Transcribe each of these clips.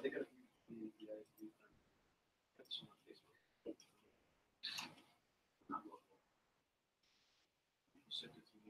They got a few APIs. Got some on Facebook. Not local. Sent it to me.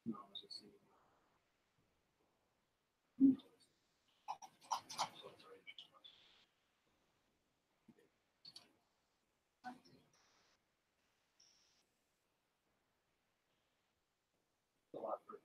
No, I was just seeing. A lot for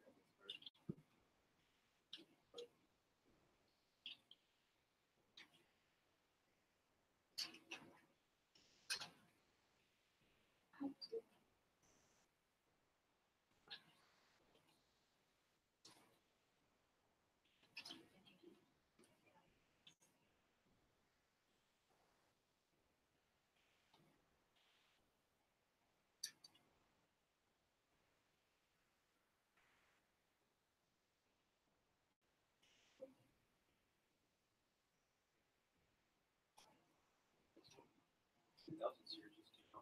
thousands here just to come.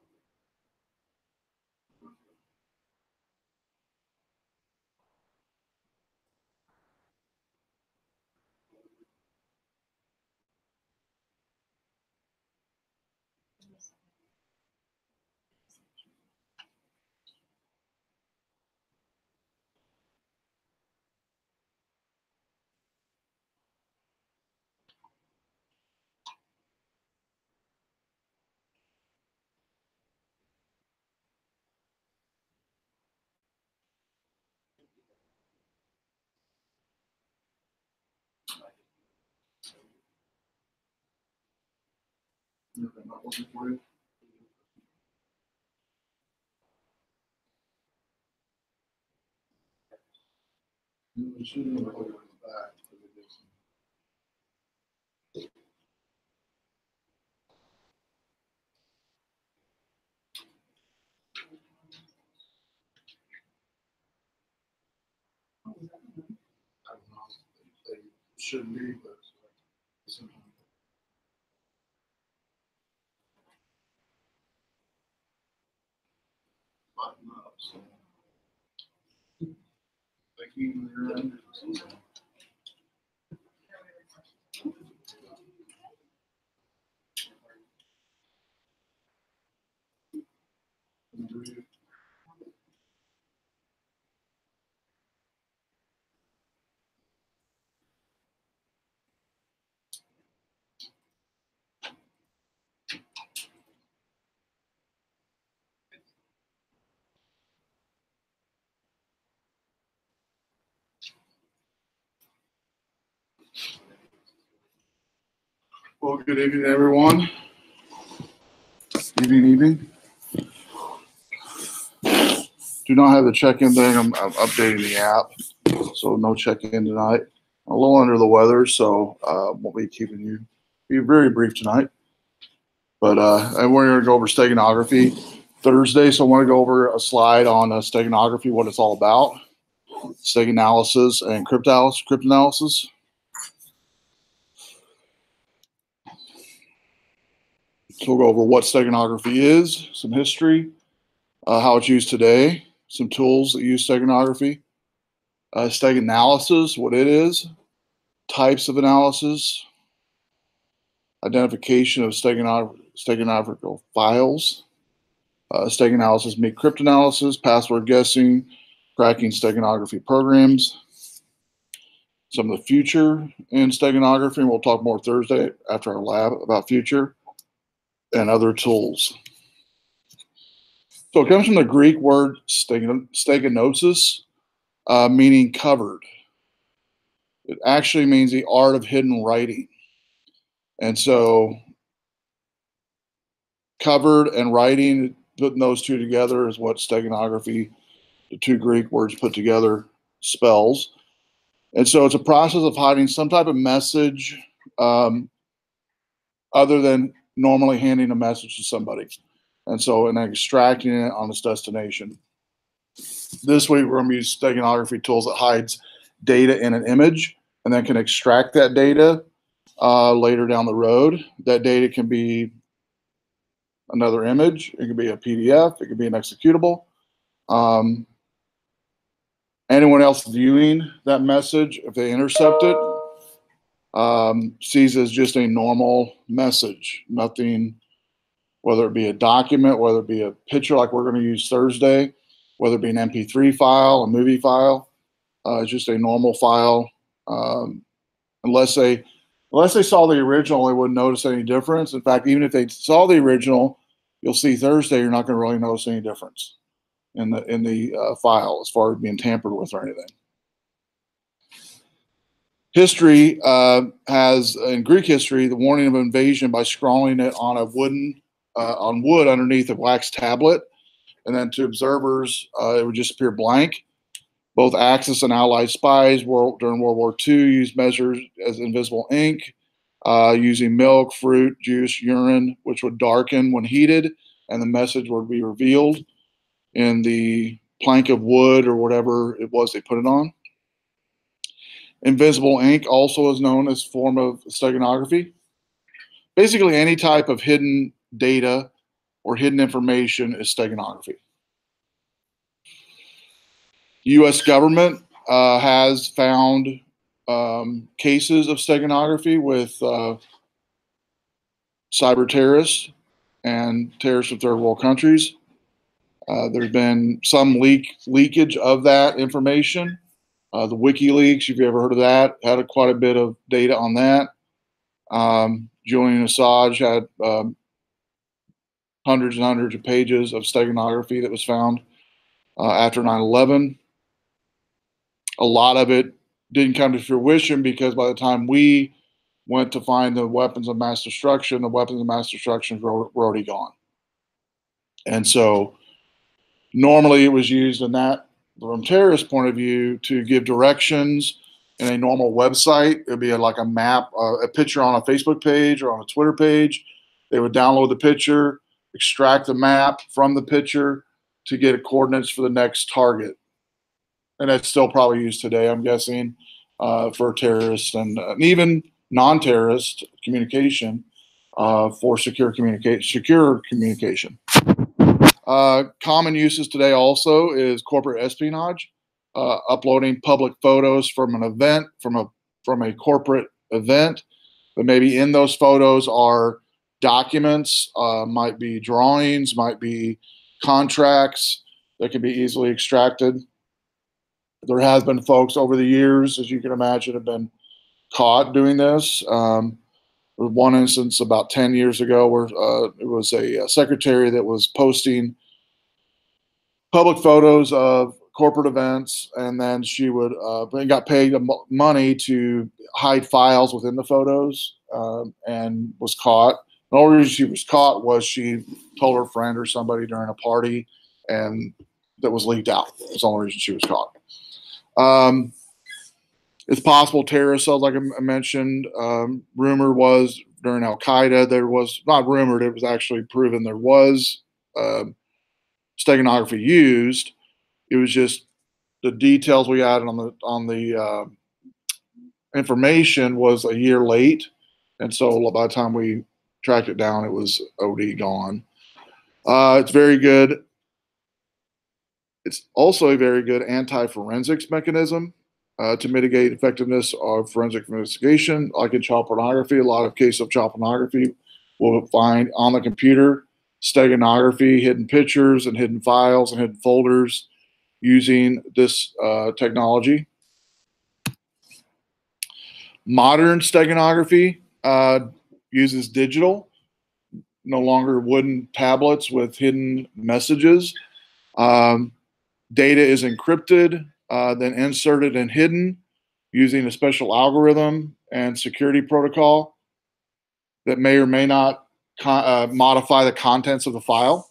Not looking for you. You should have put it in the back. I don't know. They shouldn't be, but sometimes. Button up, so. Like you, you're under. Well, good evening, everyone. Evening. Do not have the check-in thing. I'm updating the app, so no check-in tonight. I'm a little under the weather, so won't be keeping you. Be very brief tonight. But and we're going to go over steganography Thursday, so I want to go over a slide on steganography, what it's all about, steganalysis and cryptanalysis. So we'll go over what steganography is, some history, how it's used today, some tools that use steganography, steganalysis, what it is, types of analysis, identification of steganographical files, steganalysis, meet cryptanalysis, password guessing, cracking steganography programs, some of the future in steganography, and we'll talk more Thursday after our lab about future and other tools. So it comes from the Greek word steganosis, meaning covered. It actually means the art of hidden writing. And so covered and writing, putting those two together is what steganography, the two Greek words put together, spells. And so it's a process of hiding some type of message other than normally handing a message to somebody. And so, and then extracting it on its destination. This week, we're going to use steganography tools that hides data in an image and then can extract that data later down the road. That data can be another image. It can be a PDF. It can be an executable. Anyone else viewing that message, if they intercept it, sees it as just a normal message. Nothing, whether it be a document, whether it be a picture like we're going to use Thursday, whether it be an MP3 file, a movie file, it's just a normal file. Unless they saw the original, they wouldn't notice any difference. In fact, even if they saw the original, you'll see Thursday, you're not going to really notice any difference in the file as far as being tampered with or anything. History has, in Greek history, the warning of invasion by scrawling it on on wood underneath a wax tablet, and then to observers, it would just appear blank. Both Axis and Allied spies during World War II used measures as invisible ink, using milk, fruit, juice, urine, which would darken when heated, and the message would be revealed in the plank of wood or whatever it was they put it on. Invisible ink also is known as a form of steganography. Basically, any type of hidden data or hidden information is steganography. U.S. government has found cases of steganography with cyber terrorists and terrorists of third world countries. There's been some leakage of that information. The WikiLeaks, if you ever heard of that, had quite a bit of data on that. Julian Assange had hundreds and hundreds of pages of steganography that was found after 9/11. A lot of it didn't come to fruition because by the time we went to find the weapons of mass destruction, the weapons of mass destruction were already gone. And so normally it was used in that, from a terrorist point of view, to give directions in a normal website. It would be like a map, a picture on a Facebook page or on a Twitter page. They would download the picture, extract the map from the picture to get coordinates for the next target. And that's still probably used today, I'm guessing, for terrorists and even non-terrorist communication for secure communication. Common uses today also is corporate espionage, uploading public photos from an event, from a corporate event, but maybe in those photos are documents, might be drawings, might be contracts that can be easily extracted. There has been folks over the years, as you can imagine, have been caught doing this. There was one instance about 10 years ago where it was a secretary that was posting public photos of corporate events, and then she would got paid money to hide files within the photos, and was caught. The only reason she was caught was she told her friend or somebody during a party, and that was leaked out. That's the only reason she was caught. It's possible terrorist cells, like I mentioned. Rumor was during Al Qaeda, there was not rumored, it was actually proven there was steganography used. It was just the details we added on the information was a year late, and so by the time we tracked it down, it was OD gone. It's very good. It's also a very good anti-forensics mechanism to mitigate effectiveness of forensic investigation. Like in child pornography, a lot of cases of child pornography will find on the computer steganography, hidden pictures and hidden files and hidden folders using this technology. Modern steganography uses digital, no longer wooden tablets with hidden messages. Data is encrypted, then inserted and hidden using a special algorithm and security protocol that may or may not modify the contents of the file.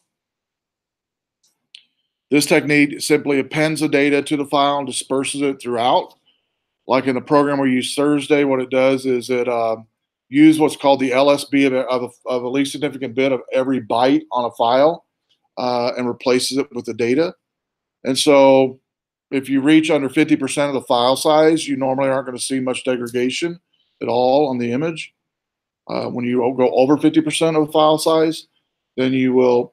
This technique simply appends the data to the file and disperses it throughout. Like in the program we use Thursday, what it does is it uses what's called the LSB of the least significant bit of every byte on a file and replaces it with the data. And so if you reach under 50% of the file size, you normally aren't going to see much degradation at all on the image. When you go over 50% of the file size, then you will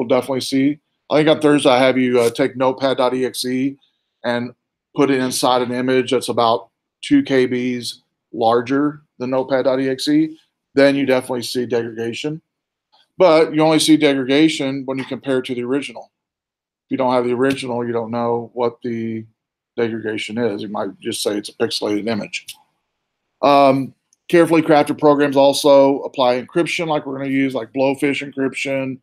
definitely see. I think on Thursday I have you take notepad.exe and put it inside an image that's about 2 KBs larger than notepad.exe. Then you definitely see degradation. But you only see degradation when you compare it to the original. If you don't have the original, you don't know what the degradation is. You might just say it's a pixelated image. Carefully crafted programs also apply encryption, like we're going to use, like Blowfish encryption,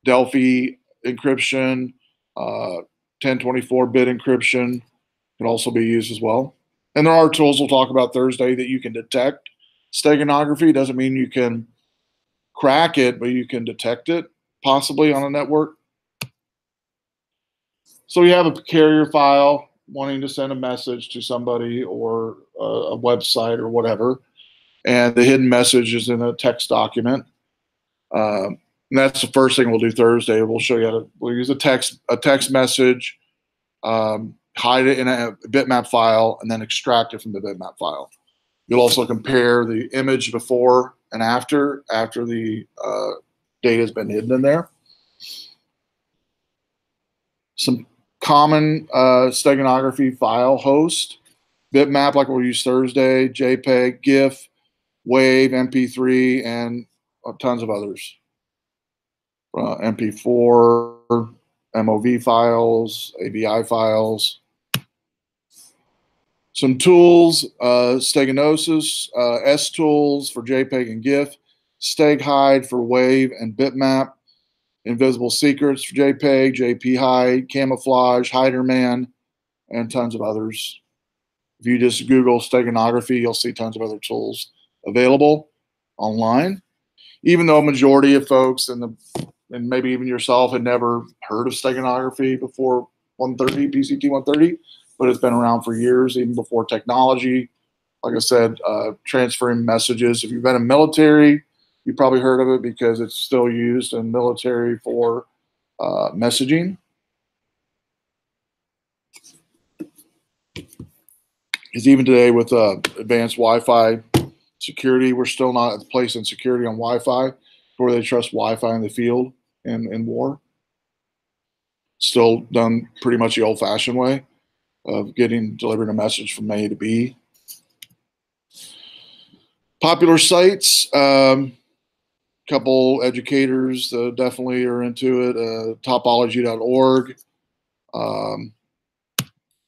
Delphi encryption, 1024-bit encryption can also be used as well. And there are tools we'll talk about Thursday that you can detect steganography. Doesn't mean you can crack it, but you can detect it possibly on a network. So you have a carrier file wanting to send a message to somebody or a website or whatever, and the hidden message is in a text document. And that's the first thing we'll do Thursday. We'll show you how to, we'll use a text message, hide it in a bitmap file, and then extract it from the bitmap file. You'll also compare the image before and after the data has been hidden in there. Some common steganography file host: bitmap, like we'll use Thursday, JPEG, GIF, WAV, MP3, and tons of others. MP4, MOV files, AVI files. Some tools: Steganosis, S tools for JPEG and GIF, StegHide for WAV and bitmap, Invisible Secrets for JPEG, JPHide, Camouflage, Hiderman, and tons of others. If you just Google steganography, you'll see tons of other tools available online. Even though a majority of folks and maybe even yourself had never heard of steganography before PCT130, but it's been around for years, even before technology. Like I said, transferring messages. If you've been in military, you probably heard of it because it's still used in military for messaging. Because even today with advanced Wi-Fi security, we're still not at the place in security on Wi-Fi where they trust Wi-Fi in the field in war. Still done pretty much the old-fashioned way of delivering a message from A to B. Popular sites, couple educators definitely are into it. Topology.org, and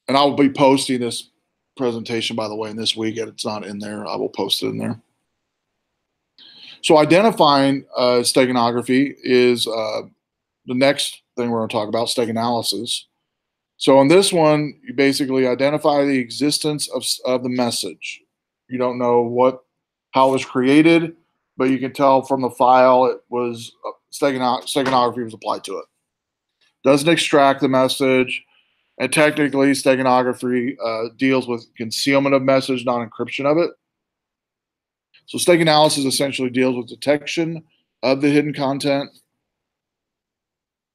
I'll be posting this presentation, by the way, in this week. It's not in there. I will post it in there. So identifying steganography is the next thing we're going to talk about, steganalysis. So on this one, you basically identify the existence of the message. You don't know how it was created, but you can tell from the file it was steganography was applied to it. Doesn't extract the message, and technically steganography deals with concealment of message, not encryption of it. So steganalysis essentially deals with detection of the hidden content.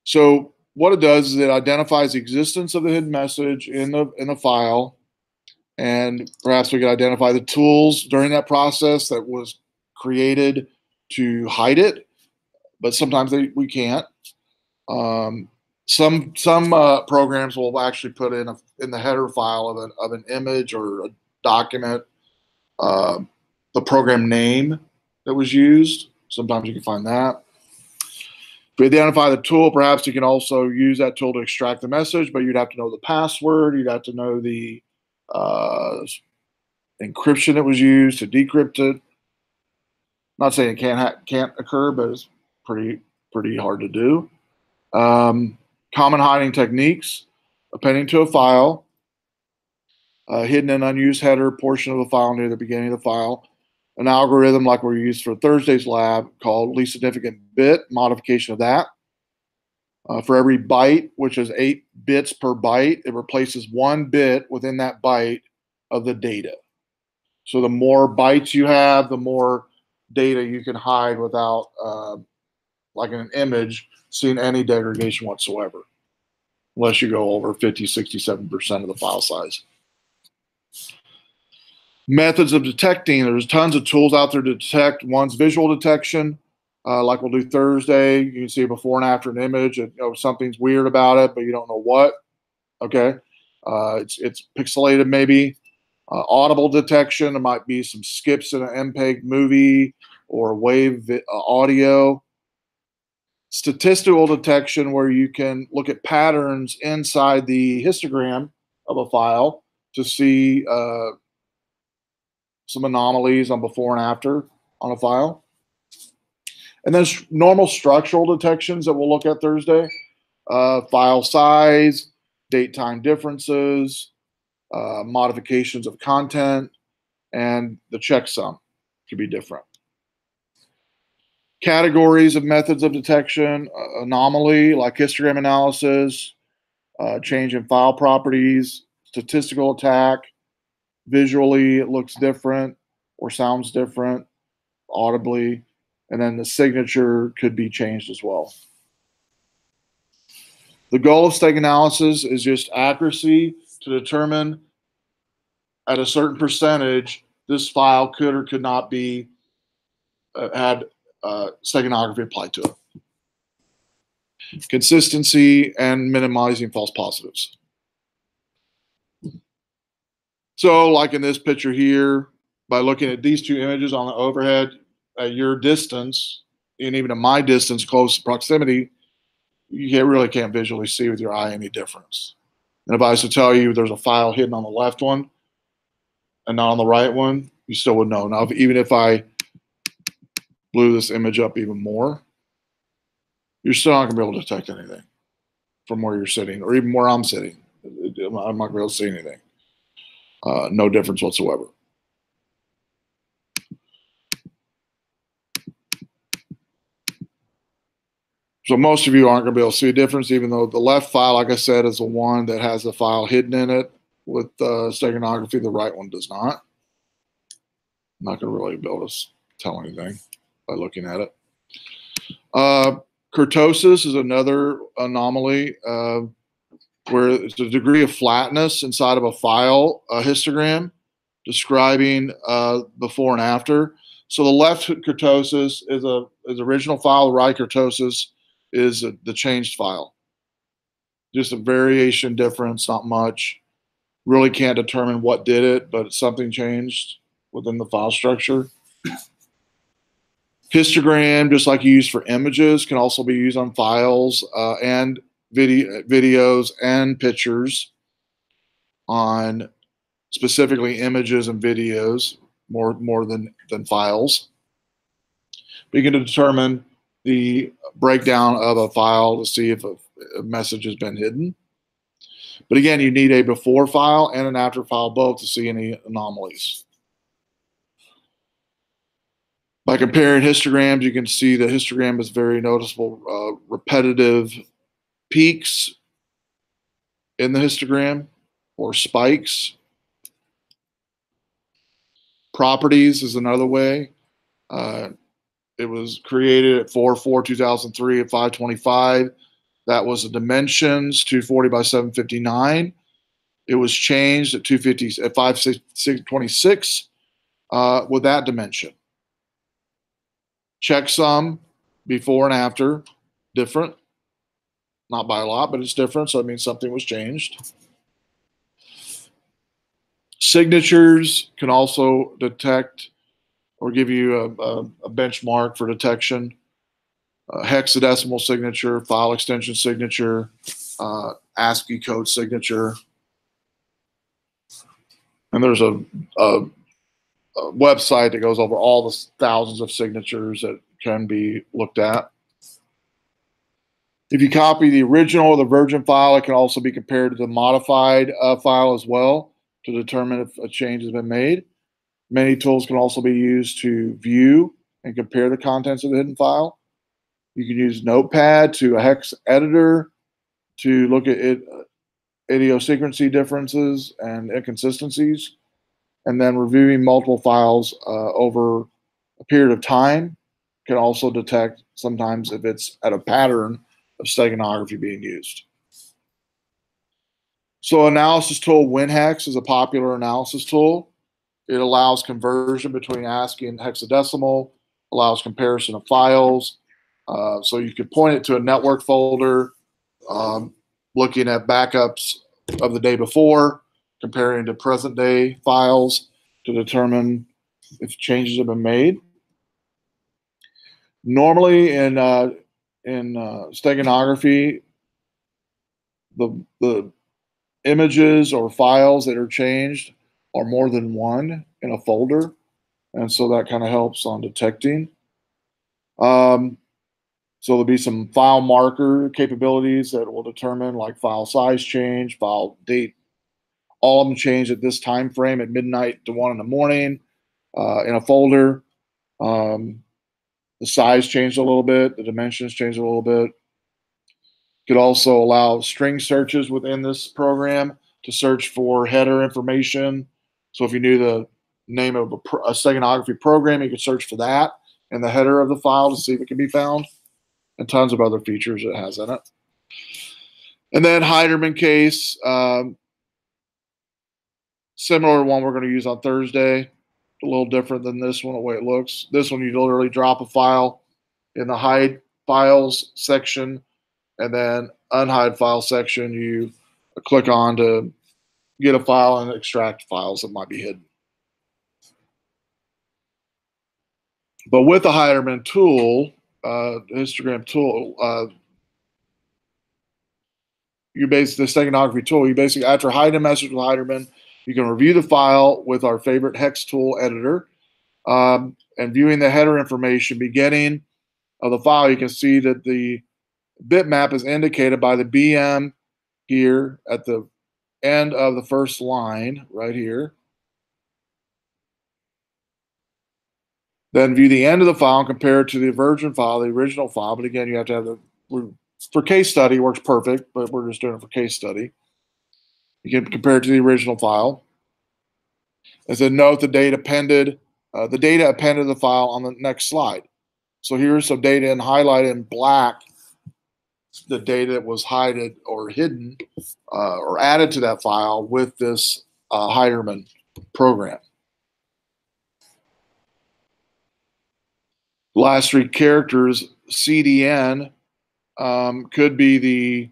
So what it does is it identifies the existence of the hidden message in the file, and perhaps we could identify the tools during that process that was created to hide it, but sometimes we can't. Some programs will actually put in the header file of an image or a document the program name that was used. Sometimes you can find that. If you identify the tool, perhaps you can also use that tool to extract the message, but you'd have to know the password. You'd have to know the encryption that was used to decrypt it. Not saying it can't occur, but it's pretty hard to do. Common hiding techniques: appending to a file, hidden and unused header portion of the file near the beginning of the file, an algorithm like we used for Thursday's lab called least significant bit, modification of that. For every byte, which is 8 bits per byte, it replaces 1 bit within that byte of the data. So the more bytes you have, the more data you can hide without, like in an image, seeing any degradation whatsoever, unless you go over 50, 67% of the file size. Methods of detecting: there's tons of tools out there to detect. One's visual detection, like we'll do Thursday. You can see a before and after an image. And, something's weird about it, but you don't know what. Okay, it's pixelated maybe. Audible detection: there might be some skips in an MPEG movie or wave audio. Statistical detection, where you can look at patterns inside the histogram of a file to see some anomalies on before and after on a file. And then normal structural detections that we'll look at Thursday: file size, date-time differences, modifications of content, and the checksum could be different. Categories of methods of detection: anomaly, like histogram analysis, change in file properties, statistical attack, visually it looks different or sounds different, audibly, and then the signature could be changed as well. The goal of stake analysis is just accuracy to determine at a certain percentage this file could or could not be had steganography applied to it. Consistency and minimizing false positives. So like in this picture here, by looking at these two images on the overhead at your distance, and even at my distance, close proximity, you really can't visually see with your eye any difference. And if I was to tell you there's a file hidden on the left one and not on the right one, you still would know. Now, even if I blew this image up even more, you're still not going to be able to detect anything from where you're sitting, or even where I'm sitting. I'm not going to be able to see anything. No difference whatsoever. So most of you aren't going to be able to see a difference, even though the left file, like I said, is the one that has the file hidden in it with steganography. The right one does not. I'm not going to really be able to tell anything by looking at it. Kurtosis is another anomaly where it's a degree of flatness inside of a file, a histogram, describing before and after. So the left kurtosis is original file. The right kurtosis is the changed file. Just a variation difference, not much. Really can't determine what did it, but something changed within the file structure. Histogram, just like you use for images, can also be used on files and videos and pictures, on specifically images and videos more than files. But you can determine the breakdown of a file to see if a message has been hidden. But again, you need a before file and an after file both to see any anomalies. By comparing histograms, you can see the histogram is very noticeable, repetitive peaks in the histogram or spikes. Properties is another way. It was created at 4/4/2003 at 525. That was the dimensions, 240 by 759. It was changed at 250 at 526 with that dimension. Checksum, before and after, different. Not by a lot, but it's different, so it means something was changed. Signatures can also detect or give you a benchmark for detection. Hexadecimal signature, file extension signature, ASCII code signature. And there's a website that goes over all the thousands of signatures that can be looked at. If you copy the original or the version file, it can also be compared to the modified file as well to determine if a change has been made. Many tools can also be used to view and compare the contents of the hidden file. You can use Notepad to a hex editor to look at idiosyncrasy differences and inconsistencies. And then reviewing multiple files over a period of time can also detect sometimes if it's at a pattern of steganography being used. So analysis tool WinHex is a popular analysis tool. It allows conversion between ASCII and hexadecimal, allows comparison of files. So you could point it to a network folder, looking at backups of the day before, comparing to present day files to determine if changes have been made. Normally in steganography, the images or files that are changed are more than one in a folder, and so that kind of helps on detecting. So there'll be some file marker capabilities that will determine like file size change, file date, all of them change at this time frame at midnight to 1 in the morning in a folder. The size changed a little bit, the dimensions changed a little bit. Could also allow string searches within this program to search for header information. So if you knew the name of a steganography program, you could search for that in the header of the file to see if it can be found, and tons of other features it has in it. And then Heiderman case, similar to one we're going to use on Thursday, a little different than this one, the way it looks. This one, you literally drop a file in the hide files section, and then unhide file section, you click on to get a file and extract files that might be hidden. But with the Heiderman tool, histogram tool, you basically, the steganography tool, you basically, after hiding a message with Heiderman, you can review the file with our favorite hex tool editor. And viewing the header information beginning of the file, you can see that the bitmap is indicated by the BM here at the end of the first line right here. Then view the end of the file and compare it to the version file, the original file. But again, you have to have the, for case study, works perfect, but we're just doing it for case study. You can compare it to the original file. As a note, the data appended the file on the next slide. So here's some data and highlighted in black, the data that was hidden or hidden or added to that file with this Heiderman program. Last three characters, CDN, could be the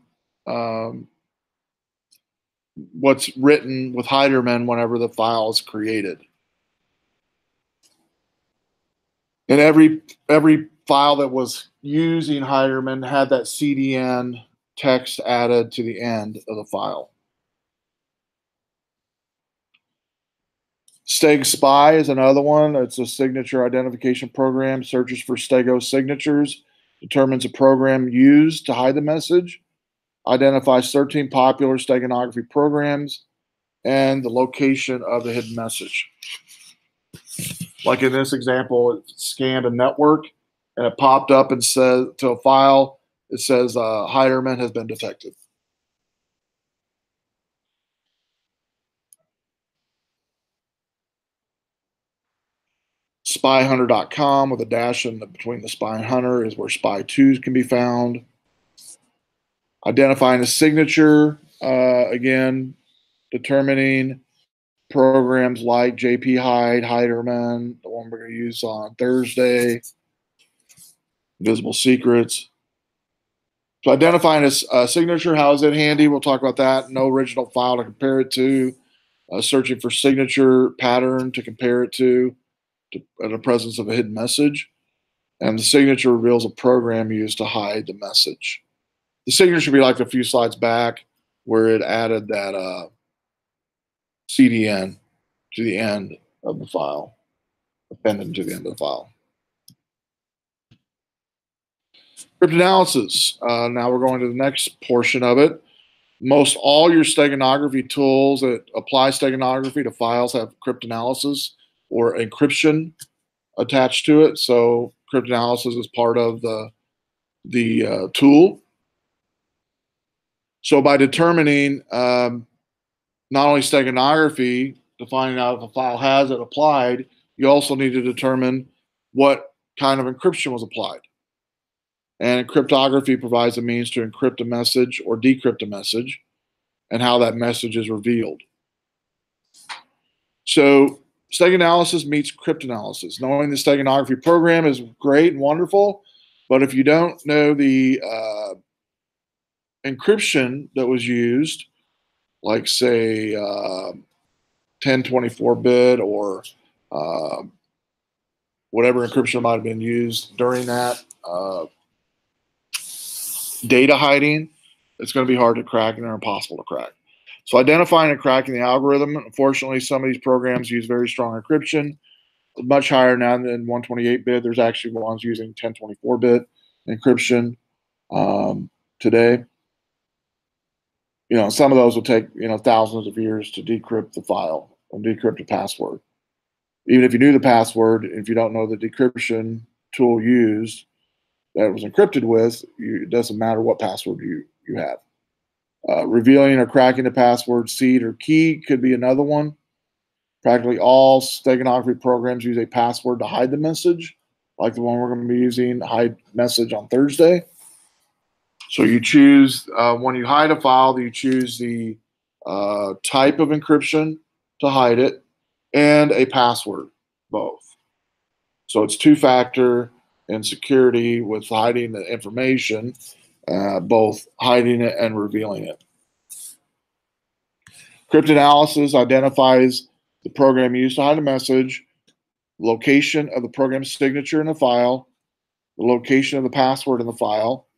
what's written with Heiderman whenever the file is created. And every file that was using Heiderman had that CDN text added to the end of the file. Steg Spy is another one. It's a signature identification program, searches for Stego signatures, determines a program used to hide the message, identifies 13 popular steganography programs, and the location of the hidden message. Like in this example, it scanned a network and it popped up and said to a file, it says Heiderman has been detected. Spyhunter.com with a dash in between the spy and hunter is where spy2 can be found. Identifying a signature, again, determining programs like JP Hide, Heiderman, the one we're going to use on Thursday, Visible Secrets. So identifying a signature, how is it handy? We'll talk about that. No original file to compare it to. Searching for signature pattern to compare it to in the presence of a hidden message. And the signature reveals a program used to hide the message. The signature should be like a few slides back where it added that CDN to the end of the file. appended to the end of the file. Cryptanalysis. Now we're going to the next portion of it. Most all your steganography tools that apply steganography to files have cryptanalysis or encryption attached to it. So cryptanalysis is part of the tool. So by determining not only steganography to find out if a file has it applied, you also need to determine what kind of encryption was applied. And cryptography provides a means to encrypt a message or decrypt a message and how that message is revealed. So steganalysis meets cryptanalysis. Knowing the steganography program is great and wonderful, but if you don't know the encryption that was used, like say 1024-bit or whatever encryption might have been used during that, data hiding, it's going to be hard to crack and they're impossible to crack. So identifying and cracking the algorithm, unfortunately, some of these programs use very strong encryption, much higher now than 128-bit. There's actually ones using 1024-bit encryption today. You know, some of those will take, you know, thousands of years to decrypt the file and decrypt the password. Even if you knew the password, if you don't know the decryption tool used that it was encrypted with, it doesn't matter what password you have. Revealing or cracking the password seed or key could be another one. Practically all steganography programs use a password to hide the message, like the one we're going to be using, hide message on Thursday. So you choose, when you hide a file, you choose the type of encryption to hide it and a password, both. So it's two-factor and security with hiding the information, both hiding it and revealing it. Cryptanalysis identifies the program used to hide a message, location of the program's signature in the file, the location of the password in the file,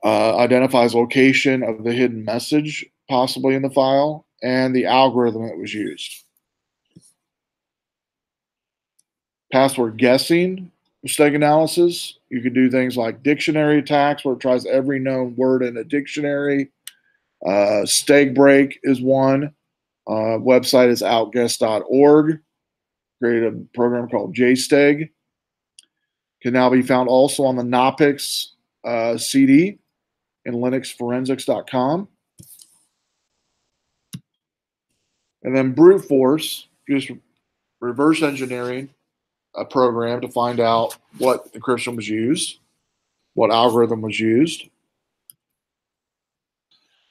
identifies location of the hidden message possibly in the file, and the algorithm that was used. Password guessing, stegananalysis. You can do things like dictionary attacks where it tries every known word in a dictionary. Steg break is one. Website is outguess.org. Created a program called JSteg. Can now be found also on the Knoppix CD and linuxforensics.com. And then brute force, just reverse engineering a program to find out what encryption was used, what algorithm was used.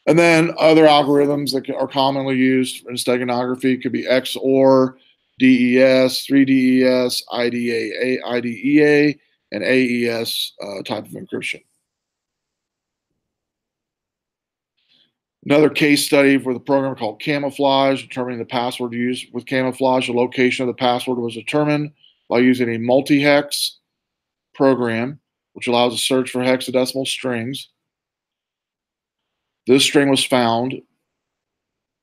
And then other algorithms that are commonly used in steganography could be XOR, DES, 3DES, IDEA, and AES type of encryption. Another case study for the program called camouflage, determining the password used with camouflage. The location of the password was determined by using a multi-hex program, which allows a search for hexadecimal strings. This string was found,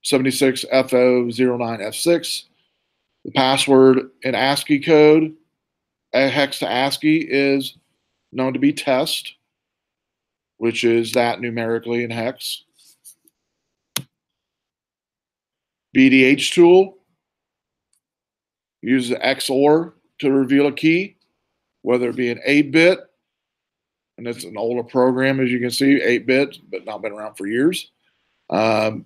76F009F6. The password in ASCII code, a hex to ASCII, is known to be test, which is that numerically in hex. BDH tool uses XOR to reveal a key, whether it be an 8-bit, and it's an older program, as you can see, 8-bit, but not been around for years. But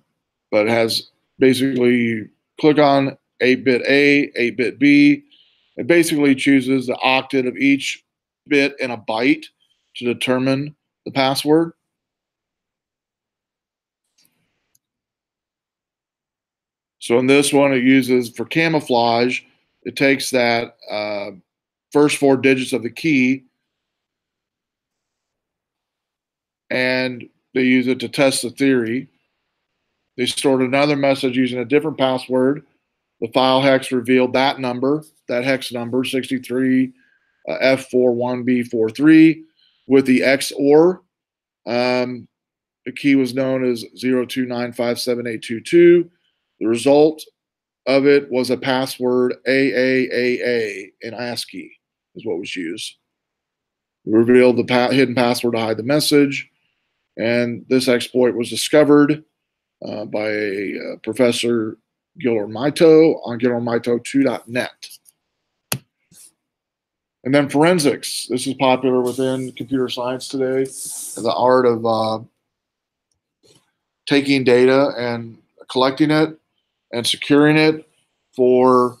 it has basically, click on 8-bit A, 8-bit B. It basically chooses the octet of each bit in a byte to determine the password. So in this one, it uses, for camouflage, it takes that first 4 digits of the key and they use it to test the theory. They stored another message using a different password. The file hex revealed that number, that hex number, 63 F41B43, with the XOR. The key was known as 029578222. The result of it was a password AAAA in ASCII is what was used. We revealed the hidden password to hide the message, and this exploit was discovered by Professor Guillermito on guillermito2.net. And then forensics. This is popular within computer science today. The art of taking data and collecting it and securing it for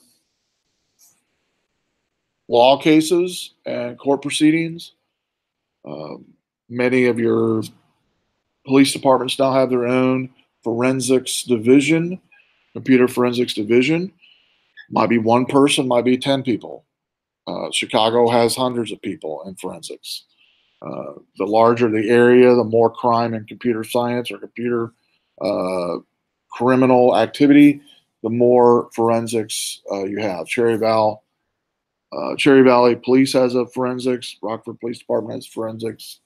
law cases and court proceedings. Many of your police departments now have their own forensics division, computer forensics division. Might be one person, might be 10 people. Chicago has hundreds of people in forensics. The larger the area, the more crime in computer science or computer criminal activity, the more forensics you have. Cherry Valley Police has a forensics. Rockford Police Department has forensics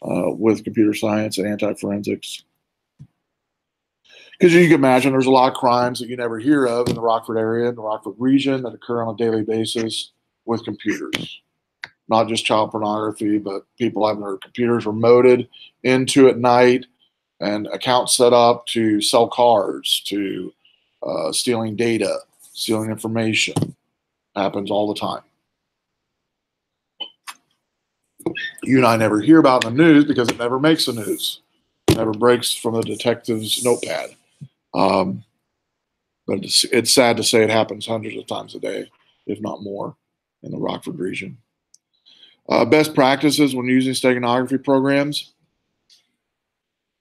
with computer science and anti-forensics. Because you can imagine there's a lot of crimes that you never hear of in the Rockford area, in the Rockford region, that occur on a daily basis with computers. Not just child pornography, but people having their computers remoted into at night and accounts set up to sell cars, to stealing data, stealing information. Happens all the time. You and I never hear about in the news because it never makes the news. It never breaks from the detective's notepad. But it's sad to say it happens hundreds of times a day, if not more, in the Rockford region. Best practices when using steganography programs,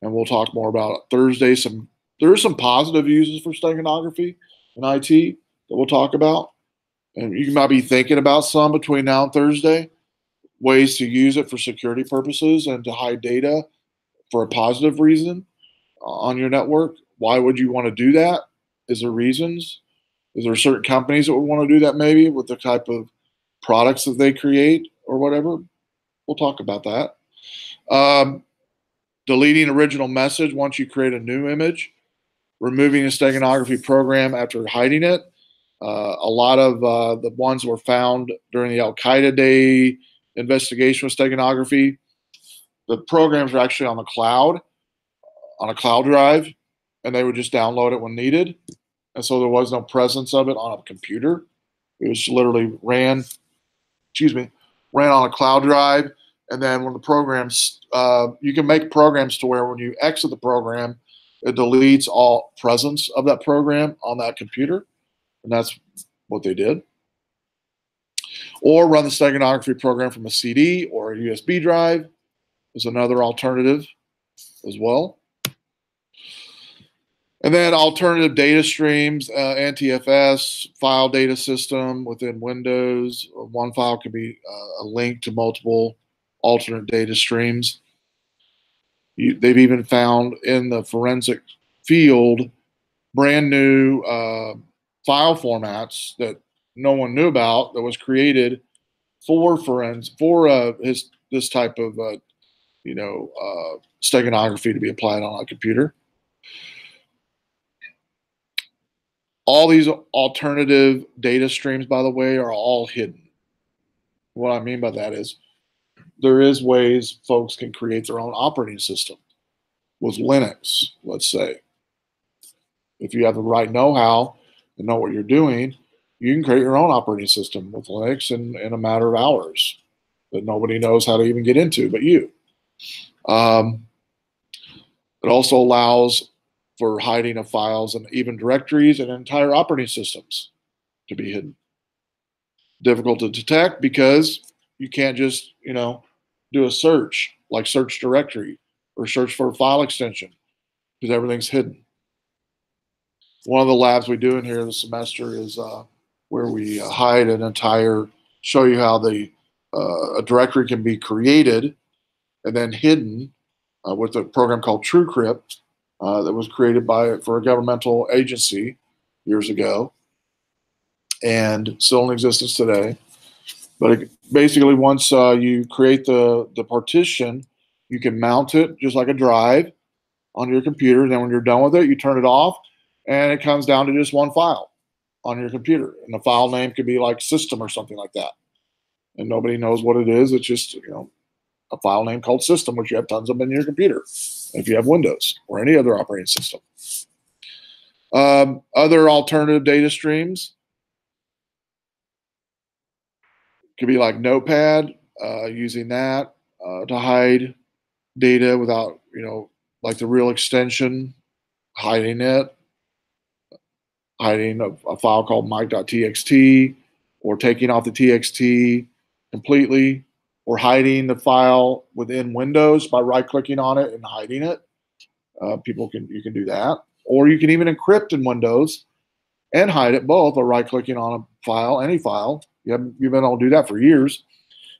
and we'll talk more about it Thursday. There are some positive uses for steganography in IT that we'll talk about, and you might be thinking about some between now and Thursday. Ways to use it for security purposes and to hide data for a positive reason on your network. Why would you want to do that? Is there reasons? Is there certain companies that would want to do that maybe with the type of products that they create or whatever? We'll talk about that. Deleting original message once you create a new image. Removing a steganography program after hiding it. A lot of the ones were found during the Al-Qaeda Day investigation with steganography. The programs were actually on the cloud, on a cloud drive, and they would just download it when needed. And so there was no presence of it on a computer. It was literally ran on a cloud drive. And then when the programs, you can make programs to where when you exit the program, it deletes all presence of that program on that computer. And that's what they did. Or run the steganography program from a CD or a USB drive is another alternative as well. And then alternative data streams, NTFS, file data system within Windows. One file could be a link to multiple alternate data streams. They've even found in the forensic field brand new file formats that no one knew about that was created for this type of steganography to be applied on a computer. All these alternative data streams, by the way, are all hidden. What I mean by that is there is ways folks can create their own operating system with Linux, let's say. If you have the right know-how and know what you're doing, you can create your own operating system with Linux in a matter of hours that nobody knows how to even get into but you. It also allows for hiding of files and even directories and entire operating systems to be hidden. Difficult to detect because you can't just, do a search like search directory or search for a file extension because everything's hidden. One of the labs we do in here this semester is where we hide an entire, show you how a directory can be created and then hidden with a program called TrueCrypt that was created for a governmental agency years ago and still in existence today. But basically, once you create the partition, you can mount it just like a drive on your computer. Then when you're done with it, you turn it off, and it comes down to just one file. on your computer. And the file name could be like system or something like that. And nobody knows what it is. It's just, a file name called system, which you have tons of in your computer if you have Windows or any other operating system. Other alternative data streams could be like Notepad, using that to hide data without, like the real extension, hiding it, hiding a file called mic.txt, or taking off the txt completely, or hiding the file within Windows by right-clicking on it and hiding it. You can do that, or you can even encrypt in Windows and hide it both by right-clicking on a file, any file. You've been able to do that for years.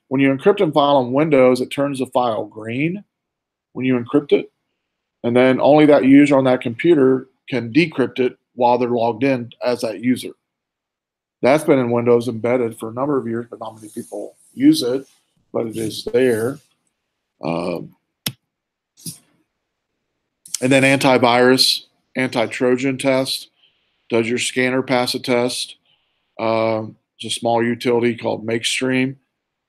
When you encrypt a file on Windows, it turns the file green when you encrypt it, and then only that user on that computer can decrypt it while they're logged in as that user. That's been in Windows embedded for a number of years, but not many people use it, but it is there. And then antivirus, anti-Trojan test. Does your scanner pass a test? It's a small utility called MakeStream. It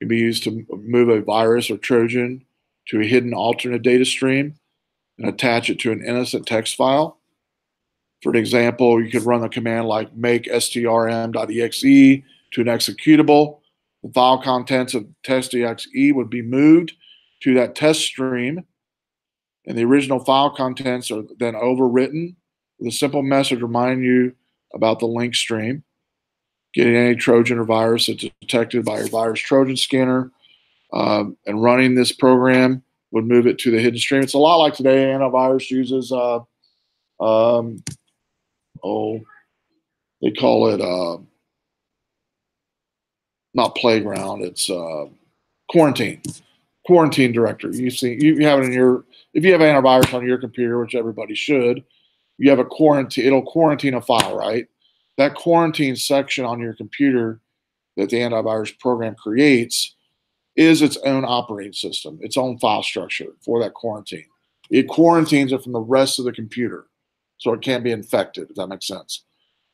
can be used to move a virus or Trojan to a hidden alternate data stream and attach it to an innocent text file. For an example, you could run the command like make strm.exe to an executable. The file contents of test.exe would be moved to that test stream, and the original file contents are then overwritten with a simple message reminding you about the link stream. Getting any Trojan or virus that's detected by your virus Trojan scanner, and running this program would move it to the hidden stream. It's a lot like today antivirus uses, they call it not playground, it's quarantine directory. You have it in your, if you have antivirus on your computer, which everybody should, you have a quarantine, it'll quarantine a file, right? That quarantine section on your computer that the antivirus program creates is its own operating system, its own file structure for that quarantine. It quarantines it from the rest of the computer, so it can't be infected, if that makes sense.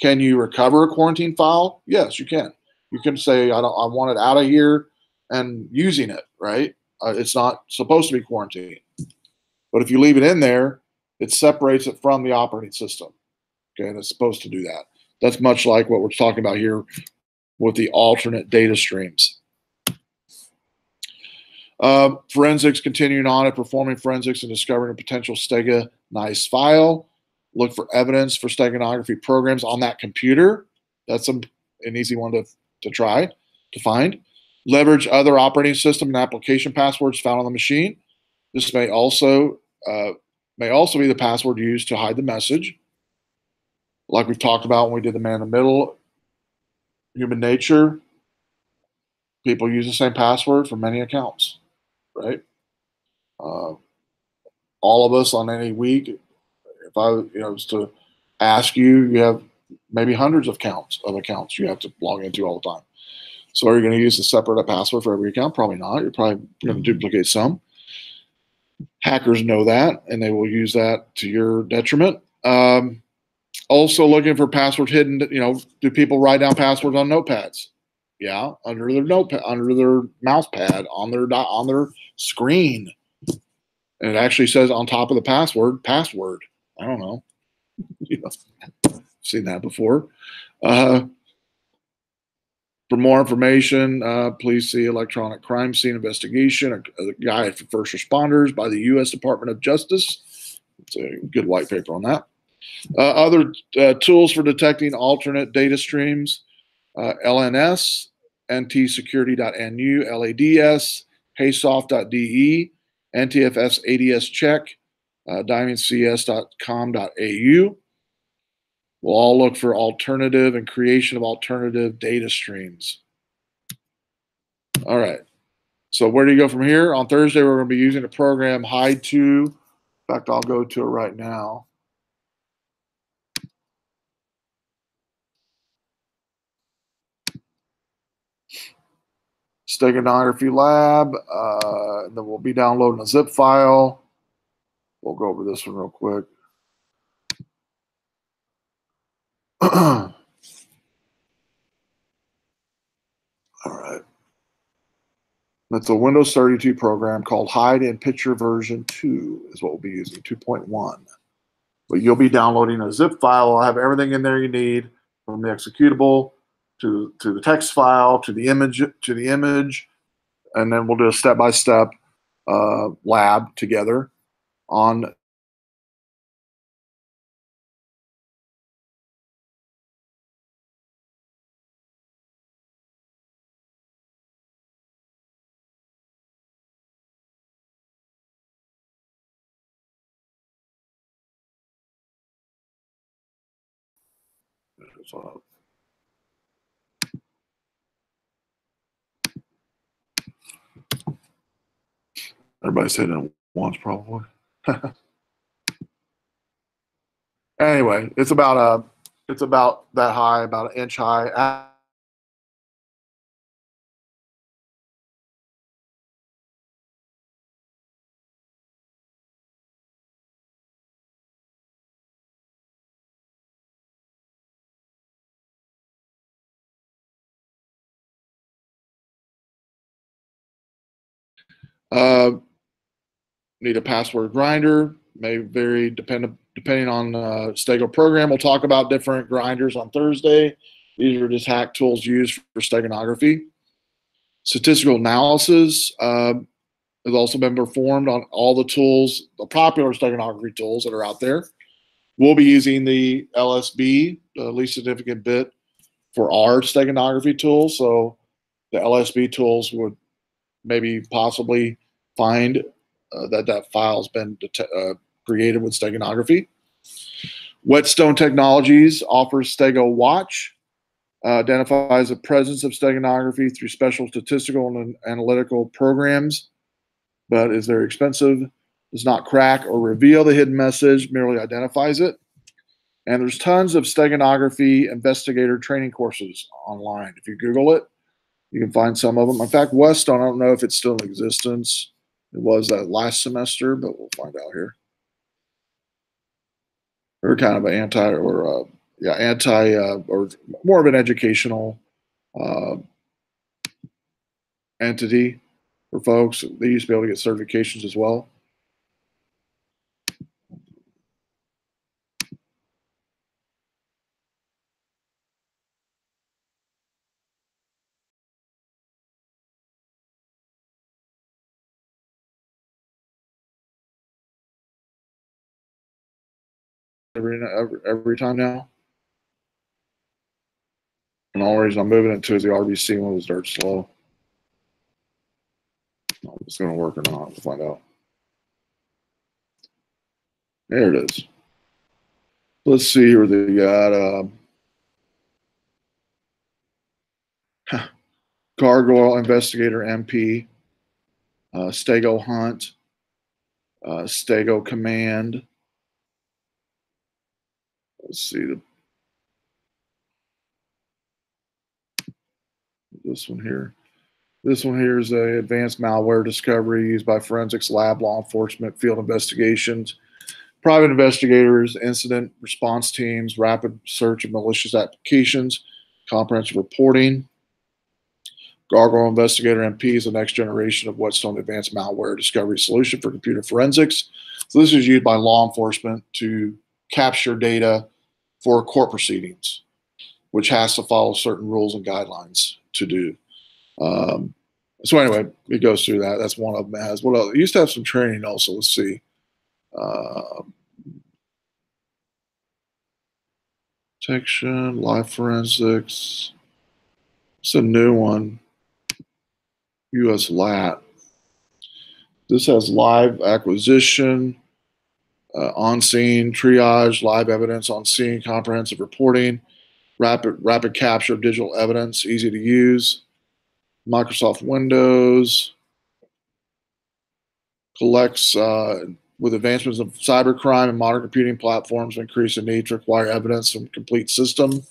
Can you recover a quarantine file? Yes, you can. You can say, I want it out of here and using it, right? It's not supposed to be quarantined. But if you leave it in there, it separates it from the operating system. Okay, and it's supposed to do that. That's much like what we're talking about here with the alternate data streams. Forensics, continuing on it, performing forensics and discovering a potential steganized file. Look for evidence for steganography programs on that computer. That's an easy one to try to find. Leverage other operating system and application passwords found on the machine. This may also be the password used to hide the message. Like we've talked about when we did the man in the middle, human nature, people use the same password for many accounts, right? All of us on any week, if I was to ask you, you have maybe hundreds of accounts you have to log into all the time. So are you going to use a separate password for every account? Probably not. You're probably going to duplicate some. Hackers know that, and they will use that to your detriment. Also looking for password hidden. Do people write down passwords on notepads? Yeah, under their notepad, under their mouse pad, on their screen, and it actually says on top of the password. I don't know. Seen that before. For more information, please see Electronic Crime Scene Investigation, a guide for first responders by the U.S. Department of Justice. It's a good white paper on that. Other tools for detecting alternate data streams, LNS, ntsecurity.nu, LADS, haysoft.de, NTFS ADS check, diamondcs.com.au. We'll all look for alternative and creation of alternative data streams. All right. So where do you go from here? On Thursday, we're going to be using the program Hide2. In fact, I'll go to it right now. Steganography Lab. Then we'll be downloading a zip file. We'll go over this one real quick. All right. That's a Windows 32 program called Hide and Picture version 2 is what we'll be using, 2.1. But you'll be downloading a zip file. I'll have everything in there you need, from the executable to the text file to the image, and then we'll do a step-by-step lab together on. Everybody's hitting it once, probably. Anyway, it's about that high, about an inch high. Uh, Need a password grinder. May vary depending on Stego program. We'll talk about different grinders on Thursday. These are just hack tools used for steganography. Statistical analysis has also been performed on all the tools, the popular steganography tools that are out there. We'll be using the LSB, the least significant bit, for our steganography tools. So the LSB tools would maybe possibly find that file's been created with steganography. Whetstone Technologies offers Stego Watch, identifies the presence of steganography through special statistical and analytical programs, but is very expensive, does not crack or reveal the hidden message, merely identifies it. And there's tons of steganography investigator training courses online. If you Google it, you can find some of them. In fact, Whetstone, I don't know if it's still in existence. It was that last semester, but we'll find out here. They're kind of an or more of an educational entity for folks. They used to be able to get certifications as well. Every time now. And the only reason I'm moving it to is the RBC one was dirt slow. If it's going to work or not, we'll find out. There it is. Let's see here. They got Gargoyle Investigator MP, Stego Hunt, Stego Command. Let's see this one here. This one here is a advanced malware discovery used by forensics lab, law enforcement, field investigations, private investigators, incident response teams, rapid search of malicious applications, comprehensive reporting. Gargoyle Investigator MP is the next generation of Whetstone advanced malware discovery solution for computer forensics. So this is used by law enforcement to capture data for court proceedings, which has to follow certain rules and guidelines to do. So anyway, it goes through that. That's one of them. Has what else? It used to have some training also. Let's see. Detection, live forensics. It's a new one. US LAT. This has live acquisition, on scene triage, live evidence on scene, comprehensive reporting, rapid capture of digital evidence, easy to use. Microsoft Windows collects with advancements of cybercrime and modern computing platforms increase the need to acquire evidence from complete system.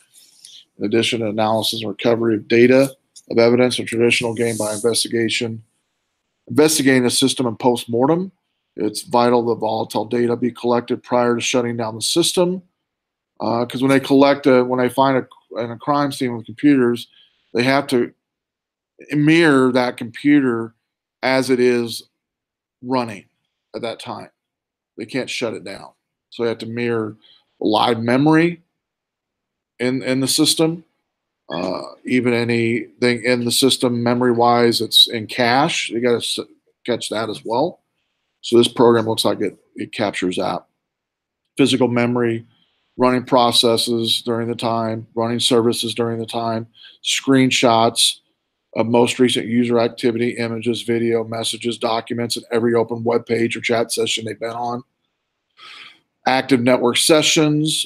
In addition to analysis and recovery of data of evidence and traditional gain by investigating the system and post-mortem. It's vital that volatile data be collected prior to shutting down the system. Because when they find a crime scene with computers, they have to mirror that computer as it is running at that time. They can't shut it down. So they have to mirror live memory in the system, even anything in the system memory wise that's in cache. You got to catch that as well. So this program looks like it captures that. Physical memory, running processes during the time, running services during the time, screenshots of most recent user activity, images, video, messages, documents, and every open web page or chat session they've been on. Active network sessions.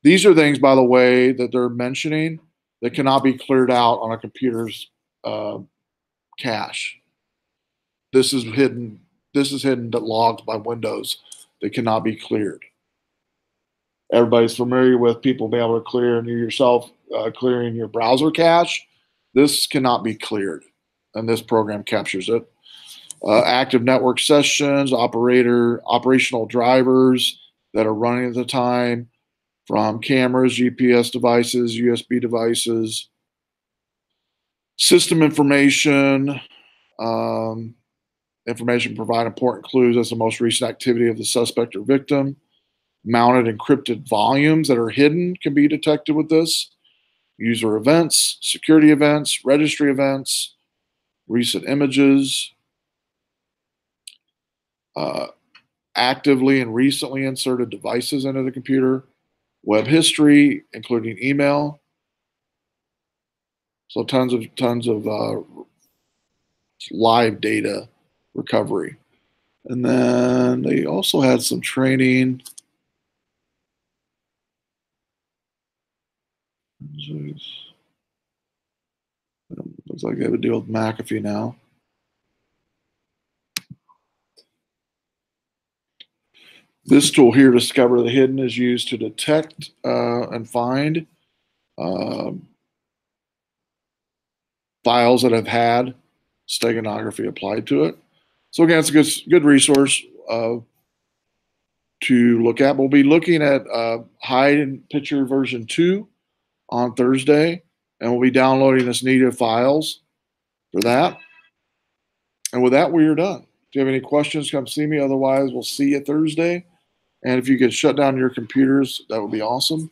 These are things, by the way, that they're mentioning that cannot be cleared out on a computer's cache. This is hidden. This is hidden logs by Windows that cannot be cleared. Everybody's familiar with people being able to clear, and you yourself clearing your browser cache. This cannot be cleared, and this program captures it. Active network sessions, operational drivers that are running at the time, from cameras, GPS devices, USB devices, system information. Information provide important clues as the most recent activity of the suspect or victim. Mounted encrypted volumes that are hidden can be detected with this. User events, security events, registry events, recent images, actively and recently inserted devices into the computer, web history, including email. So tons of live data recovery. And then they also had some training. Looks like they have a deal with McAfee now. This tool here, Discover the Hidden, is used to detect and find files that have had steganography applied to it. So again, it's a good resource to look at. We'll be looking at Hide and Picture version 2 on Thursday, and we'll be downloading this native files for that. And with that, we are done. If you have any questions, come see me. Otherwise, we'll see you Thursday. And if you could shut down your computers, that would be awesome.